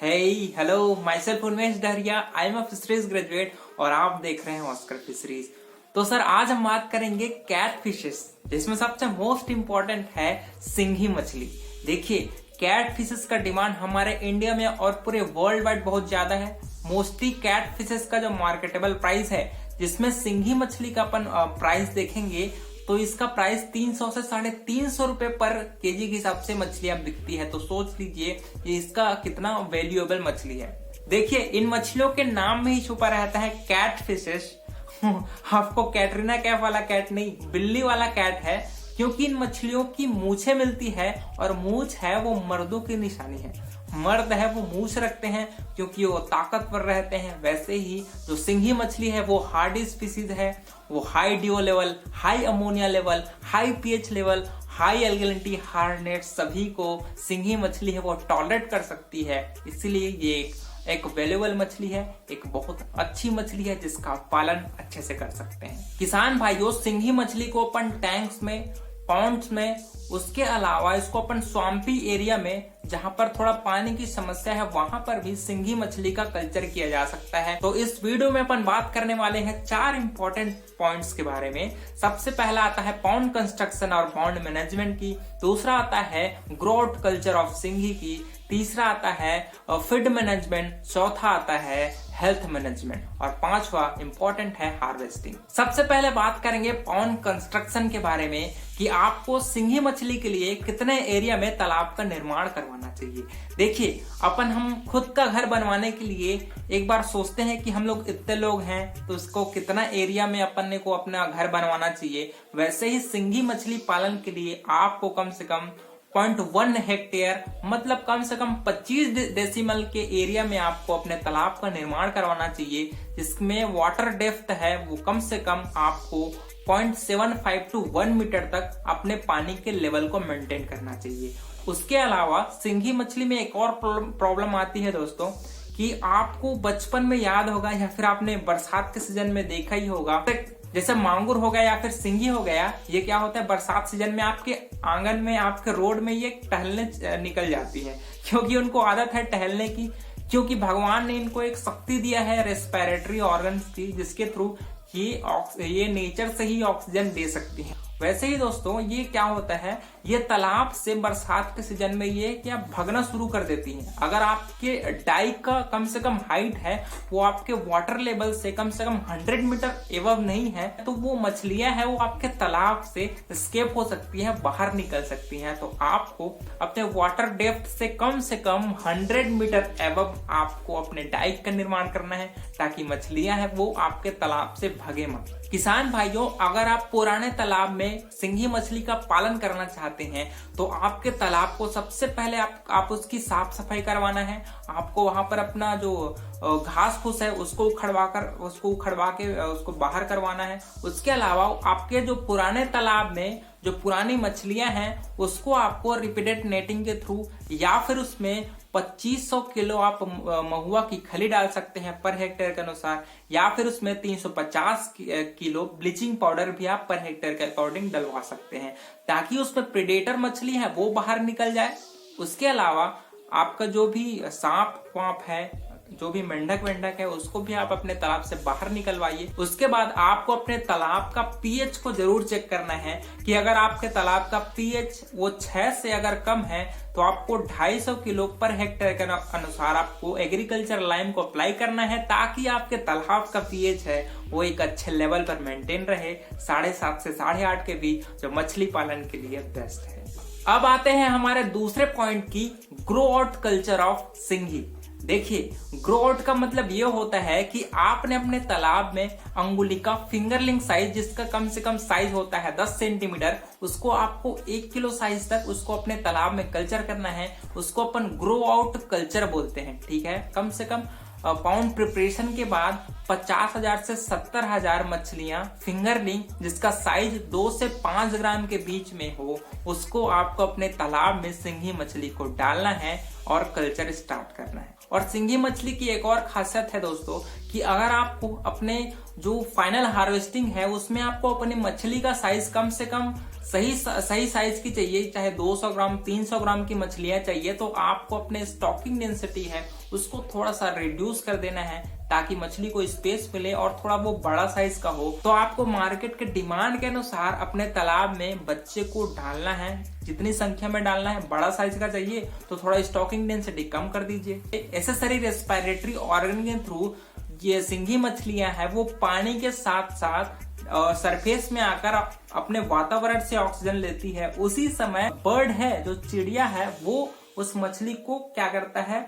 Hello my self Unmesh Dahariya, I am a fisheries graduate और आप देख रहे हैं ऑस्कर फिशरीज। तो सर आज हम बात करेंगे कैट फिशेस, जिसमें सबसे मोस्ट इम्पोर्टेंट है सिंघी मछली। देखिए कैट फिशेस का डिमांड हमारे इंडिया में और पूरे वर्ल्ड वाइड बहुत ज्यादा है। मोस्टली कैट फिशेस का जो मार्केटेबल प्राइस है, जिसमें सिंघी मछली का अपन प्राइस देखेंगे तो इसका प्राइस 300 से 350 रुपए पर केजी के हिसाब से मछलियां बिकती है। तो सोच लीजिए ये इसका कितना वैल्यूएबल मछली है। देखिए इन मछलियों के नाम में ही छुपा रहता है कैट फिशेस। आपको कैटरीना कैफ वाला कैट नहीं, बिल्ली वाला कैट है, क्योंकि इन मछलियों की मूछें मिलती है और मूछ है वो मर्दों की निशानी है। मर्द है वो मूछ रखते हैं क्योंकि वो ताकतवर रहते हैं। वैसे ही जो सिंघी मछली है वो हार्डी स्पीसीज है, वो high DO level, high ammonia level, high pH level, high alkalinity, hardness सभी को सिंघी मछली है वो टॉलरेट कर सकती है। इसलिए ये एक वैल्यूएबल मछली है, एक बहुत अच्छी मछली है जिसका पालन अच्छे से कर सकते हैं। किसान भाइयों, सिंघी मछली को अपन टैंक्स में, पॉन्ड्स में, उसके अलावा इसको अपन स्वाम्पी एरिया में जहां पर थोड़ा पानी की समस्या है वहां पर भी सिंघी मछली का कल्चर किया जा सकता है। तो इस वीडियो में अपन बात करने वाले हैं 4 इंपॉर्टेंट पॉइंट्स के बारे में। सबसे पहला आता है पॉन्ड कंस्ट्रक्शन और पॉन्ड मैनेजमेंट की, दूसरा आता है ग्रोथ कल्चर ऑफ सिंघी की, तीसरा आता है फीड मैनेजमेंट, चौथा आता है हेल्थ मैनेजमेंट और पांचवा इंपॉर्टेंट है हार्वेस्टिंग। सबसे पहले बात करेंगे पॉन्ड कंस्ट्रक्शन के बारे में कि आपको सिंघी मछली के लिए कितने एरिया में तालाब का निर्माण करवाना चाहिए। देखिए हम खुद का घर बनवाने के लिए एक बार सोचते हैं कि हम लोग इतने लोग हैं तो इसको कितना एरिया में अपन को अपना घर बनवाना चाहिए। वैसे ही सिंघी मछली पालन के लिए आपको कम से कम 0.1 हेक्टेयर मतलब कम से कम 25 डेसिमल के एरिया में आपको अपने तालाब का निर्माण करवाना चाहिए, जिसमें वाटर डेप्थ है वो कम से कम आपको 0.75 to 1 मीटर तक अपने पानी के लेवल को मेंटेन करना चाहिए। उसके अलावा सिंघी मछली में एक और प्रॉब्लम आती है दोस्तों कि आपको बचपन में याद होगा या फिर आपने बरसात के सीजन में देखा ही होगा, जैसे मांगुर हो गया या फिर सिंघी हो गया, ये क्या होता है बरसात सीजन में आपके आंगन में, आपके रोड में ये टहलने निकल जाती है, क्योंकि उनको आदत है टहलने की, क्योंकि भगवान ने इनको एक शक्ति दिया है रेस्पिरेटरी ऑर्गन्स की, जिसके थ्रू ये नेचर से ही ऑक्सीजन दे सकती है। वैसे ही दोस्तों ये क्या होता है, ये तालाब से बरसात के सीजन में ये क्या भगना शुरू कर देती हैं। अगर आपके डाइक का कम से कम हाइट है वो आपके वाटर लेवल से कम 100 मीटर एवब नहीं है, तो वो मछलियां हैं वो आपके तालाब से एस्केप हो सकती हैं, बाहर निकल सकती हैं। तो आपको अपने वाटर डेप्थ से कम 100 मीटर एवब आपको अपने डाइक का निर्माण करना है, ताकि मछलियां हैं वो आपके तालाब से भगे मत। किसान भाइयों, अगर आप पुराने तालाब में सिंघी मछली का पालन करना चाहते हैं तो आपके तालाब को सबसे पहले आप उसकी साफ सफाई करवाना है। आपको वहां पर अपना जो घास फूस है उसको उखड़वा के उसको बाहर करवाना है। उसके अलावा आपके जो पुराने तालाब में जो पुरानी मछलियां हैं उसको आपको रिपीटेड नेटिंग के थ्रू या फिर उसमें 2500 किलो आप महुआ की खली डाल सकते हैं पर हेक्टेयर के अनुसार, या फिर उसमें 350 किलो ब्लीचिंग पाउडर भी आप पर हेक्टेयर के अकॉर्डिंग डलवा सकते हैं, ताकि उसमें प्रेडेटर मछली है वो बाहर निकल जाए। उसके अलावा आपका जो भी सांप वाप है, जो भी मेंढक है, उसको भी आप अपने तालाब से बाहर निकलवाइए। उसके बाद आपको अपने तालाब का पीएच को जरूर चेक करना है कि अगर आपके तालाब का पीएच वो 6 से अगर कम है तो आपको 250 किलो पर हेक्टेयर के अनुसार आपको एग्रीकल्चर लाइम को अप्लाई करना है, ताकि आपके तालाब का पीएच है वो एक अच्छे लेवल पर मेंटेन रहे, 7.5 से 8.5 के बीच, जो मछली पालन के लिए बेस्ट है। अब आते हैं हमारे दूसरे पॉइंट की, ग्रोथ कल्चर ऑफ सिंघी। देखिए ग्रोथ का मतलब ये होता है कि आपने अपने तालाब में अंगुली का फिंगरलिंग साइज, जिसका कम से कम साइज होता है 10 सेंटीमीटर, उसको आपको 1 किलो साइज तक उसको अपने तालाब में कल्चर करना है। उसको अपन ग्रो आउट कल्चर बोलते हैं, ठीक है। कम से कम पाउंड प्रिपरेशन के बाद 50,000 से 70,000 मछलियां फिंगरलिंग, जिसका साइज 2 से 5 ग्राम के बीच में हो, उसको आपको अपने तालाब में सिंघी मछली को डालना है और कल्चर स्टार्ट करना है। और सिंघी मछली की एक और खासियत है दोस्तों कि अगर आपको अपने जो फाइनल हार्वेस्टिंग है उसमें आपको अपनी मछली का साइज कम से कम सही साइज की चाहिए, चाहे 200 ग्राम 300 ग्राम की मछलियां चाहिए, तो आपको अपने स्टॉकिंग डेंसिटी है उसको थोड़ा सा रिड्यूस कर देना है ताकि मछली को स्पेस मिले और थोड़ा वो बड़ा साइज का हो। तो आपको मार्केट के डिमांड के अनुसार अपने तालाब में बच्चे को डालना है, जितनी संख्या में डालना है। बड़ा साइज का चाहिए तो थोड़ा स्टॉकिंग डेंसिटी कम कर दीजिए। एक्सेसरी रेस्पिरेटरी ऑर्गन के थ्रू ये सिंघी मछलियां हैं वो पानी के साथ साथ सरफेस में आकर अपने वातावरण से ऑक्सीजन लेती है। उसी समय बर्ड है जो चिड़िया है वो उस मछली को क्या करता है,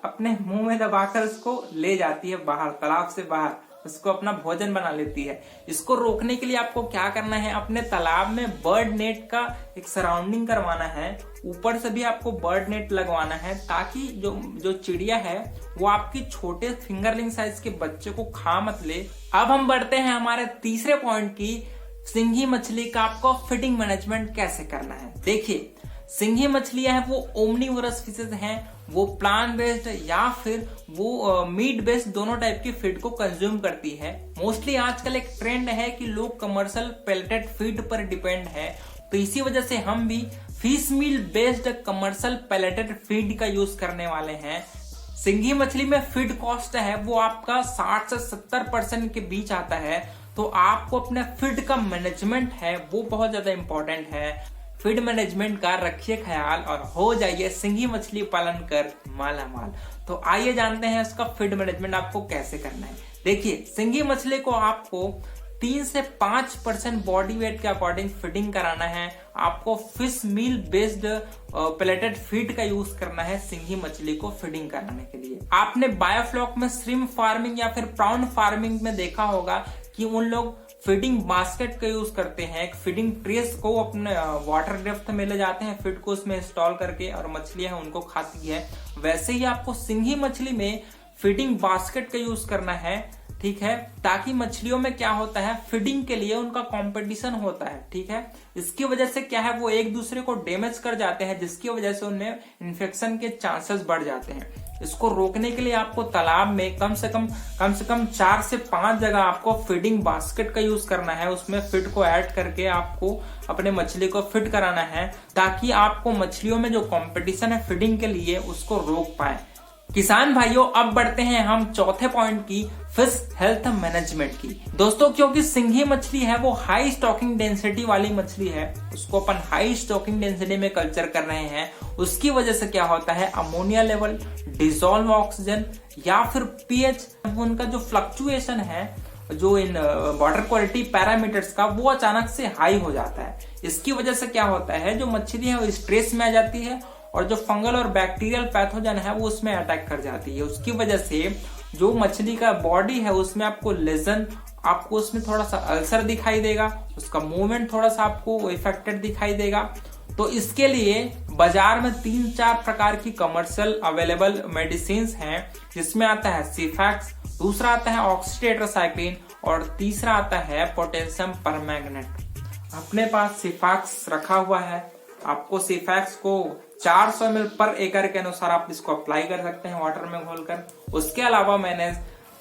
अपने मुंह में दबाकर उसको ले जाती है बाहर, तालाब से बाहर, उसको अपना भोजन बना लेती है। इसको रोकने के लिए आपको क्या करना है, अपने तालाब में बर्ड नेट का एक सराउंडिंग करवाना है, ऊपर से भी आपको बर्ड नेट लगवाना है ताकि जो चिड़िया है वो आपकी छोटे फिंगरलिंग साइज के बच्चे को खा मत ले। अब हम बढ़ते हैं हमारे तीसरे पॉइंट की, सिंघी मछली का आपको फीडिंग मैनेजमेंट कैसे करना है। देखिए, सिंघी मछलियां हैं वो ओमनीवोरस फिशेज हैं, वो प्लांट बेस्ड या फिर वो मीट बेस्ड दोनों टाइप की फीड को कंज्यूम करती है। मोस्टली आजकल एक ट्रेंड है कि लोग कमर्शियल पेलेटेड फीड पर डिपेंड है, तो इसी वजह से हम भी फिश मील बेस्ड कमर्शियल पेलेटेड फीड का यूज करने वाले हैं। सिंघी मछली में फीड कॉस्ट है वो आपका 60 से 70% के बीच आता है, तो आपको अपने फीड का मैनेजमेंट है वो बहुत ज्यादा इंपॉर्टेंट है। फीड मैनेजमेंट का रखिए ख्याल और हो जाइए सिंघी मछली पालन कर माला माल। तो आइए जानते हैं इसका फीड मैनेजमेंट आपको कैसे करना है। देखिए, सिंघी मछली को आपको 3 से 5% बॉडी वेट के अकॉर्डिंग फीडिंग कराना है। आपको फिश मील बेस्ड पेलेटेड फीड का यूज करना है सिंघी मछली को फीडिंग कराने के लिए। आपने बायोफ्लॉक में श्रिम्प फार्मिंग या फिर प्राउन फार्मिंग में देखा होगा कि उन लोग फीडिंग बास्केट का यूज करते हैं। एक फीडिंग ट्रेस को अपने वाटर डेप्थ में ले जाते हैं, फीड को उसमें इंस्टॉल करके, और मछलियां उनको खाती है। वैसे ही आपको सिंघी मछली में फीडिंग बास्केट का यूज करना है, ठीक है, ताकि मछलियों में क्या होता है, फीडिंग के लिए उनका कंपटीशन होता है, ठीक है। इसकी वजह से क्या है, वो एक दूसरे को डैमेज कर जाते हैं, जिसकी वजह से उनमें इन्फेक्शन के चांसेस बढ़ जाते हैं। इसको रोकने के लिए आपको तालाब में कम से कम 4 से 5 जगह आपको फीडिंग बास्केट का यूज करना है। उसमें फीड को ऐड करके आपको अपने मछली को फीड कराना है ताकि आपको मछलियों में जो कंपटीशन है फीडिंग के लिए उसको रोक पाए। किसान भाइयों, अब बढ़ते हैं हम चौथे पॉइंट की, फिश हेल्थ मैनेजमेंट की। दोस्तों, क्योंकि सिंघी मछली है वो हाई स्टॉकिंग डेंसिटी वाली मछली है, उसको अपन हाई स्टॉकिंग डेंसिटी में कल्चर कर रहे हैं, उसकी वजह से क्या होता है, अमोनिया लेवल, डिसॉल्व ऑक्सीजन या फिर पीएच, उनका जो फ्लक्चुएशन है जो इन वाटर क्वालिटी पैरामीटर्स का, वो अचानक से हाई हो जाता है। इसकी वजह से क्या होता है, जो मछली है वो स्ट्रेस में आ जाती है और जो फंगल और बैक्टीरियल पैथोजन है वो उसमें अटैक कर जाती है। उसकी वजह से जो मछली का बॉडी है उसमें आपको लेजन, आपको उसमें थोड़ा सा अल्सर दिखाई देगा, उसका मूवमेंट थोड़ा सा आपको इफेक्टेड दिखाई देगा। तो इसके लिए बाजार में 3-4 प्रकार की कमर्शियल अवेलेबल मेडिसिन हैं, जिसमें आता है सिफैक्स, दूसरा आता है ऑक्सीटेट्रासाइक्लिन और तीसरा आता है पोटेशियम परमैंगनेट। अपने पास सिफैक्स रखा हुआ है, आपको सिफैक्स को 400 ml पर एकड़ के अनुसार आप इसको अप्लाई कर सकते हैं वाटर में घोलकर। उसके अलावा मैंने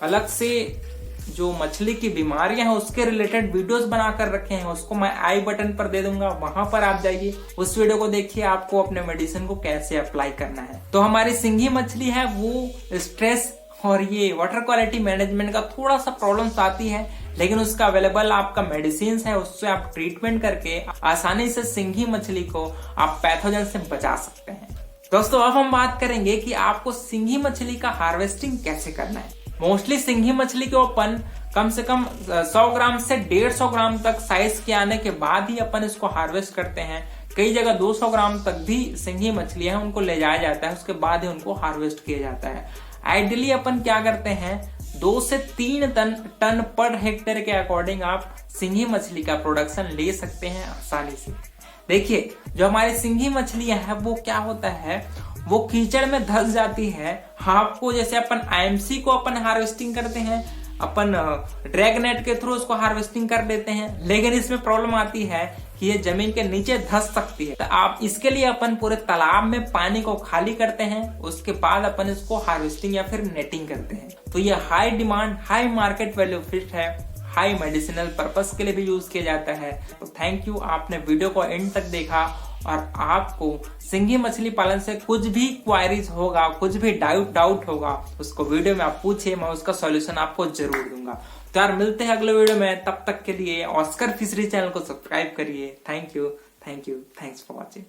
अलग से जो मछली की बीमारियां हैं उसके रिलेटेड वीडियोस बनाकर रखे हैं, उसको मैं आई बटन पर दे दूंगा, वहां पर आप जाइए, उस वीडियो को देखिए, आपको अपने मेडिसिन को कैसे अप्लाई करना है। तो हमारी सिंघी मछली है वो स्ट्रेस और ये वाटर क्वालिटी मैनेजमेंट का थोड़ा सा प्रॉब्लम्स आती है, लेकिन उसका अवेलेबल आपका मेडिसिन है, उससे आप ट्रीटमेंट करके आसानी से सिंघी मछली को आप पैथोजन से बचा सकते हैं। दोस्तों, अब हम बात करेंगे कि आपको सिंघी मछली का हार्वेस्टिंग कैसे करना है। मोस्टली सिंघी मछली को अपन कम से कम 100 ग्राम से 150 ग्राम तक साइज के आने के बाद ही अपन इसको हार्वेस्ट करते हैं। कई जगह 200 ग्राम तक भी सिंघी मछलियां हैं उनको ले जाया जाता है, उसके बाद ही उनको हार्वेस्ट किया जाता है। आइडियली अपन क्या करते हैं, 2 से 3 टन पर हेक्टेयर के अकॉर्डिंग आप सिंघी मछली का प्रोडक्शन ले सकते हैं आसानी से। देखिए, जो हमारी सिंघी मछलियां हैं वो क्या होता है, वो कीचड़ में धस जाती है। आपको जैसे अपन आईएमसी को अपन हार्वेस्टिंग करते हैं, अपन ड्रैग नेट के थ्रू उसको हार्वेस्टिंग कर देते हैं, लेकिन इसमें प्रॉब्लम आती है कि ये जमीन के नीचे धस सकती है। तो आप इसके लिए अपन पूरे तालाब में पानी को खाली करते हैं, उसके बाद अपन इसको हार्वेस्टिंग या फिर नेटिंग करते हैं। तो ये high demand, high market value fish है, हाई मेडिसिनल पर्पस के लिए भी यूज किया जाता है। तो थैंक यू, आपने वीडियो को एंड तक देखा। और आपको सिंगी मछली पालन से कुछ भी क्वायरीज होगा, कुछ भी डाउट होगा, उसको वीडियो में आप पूछिए, मैं उसका सॉल्यूशन आपको जरूर दूंगा। तो यार मिलते हैं अगले वीडियो में, तब तक के लिए ऑस्कर फिशरी चैनल को सब्सक्राइब करिए। Thank you, thanks for watching.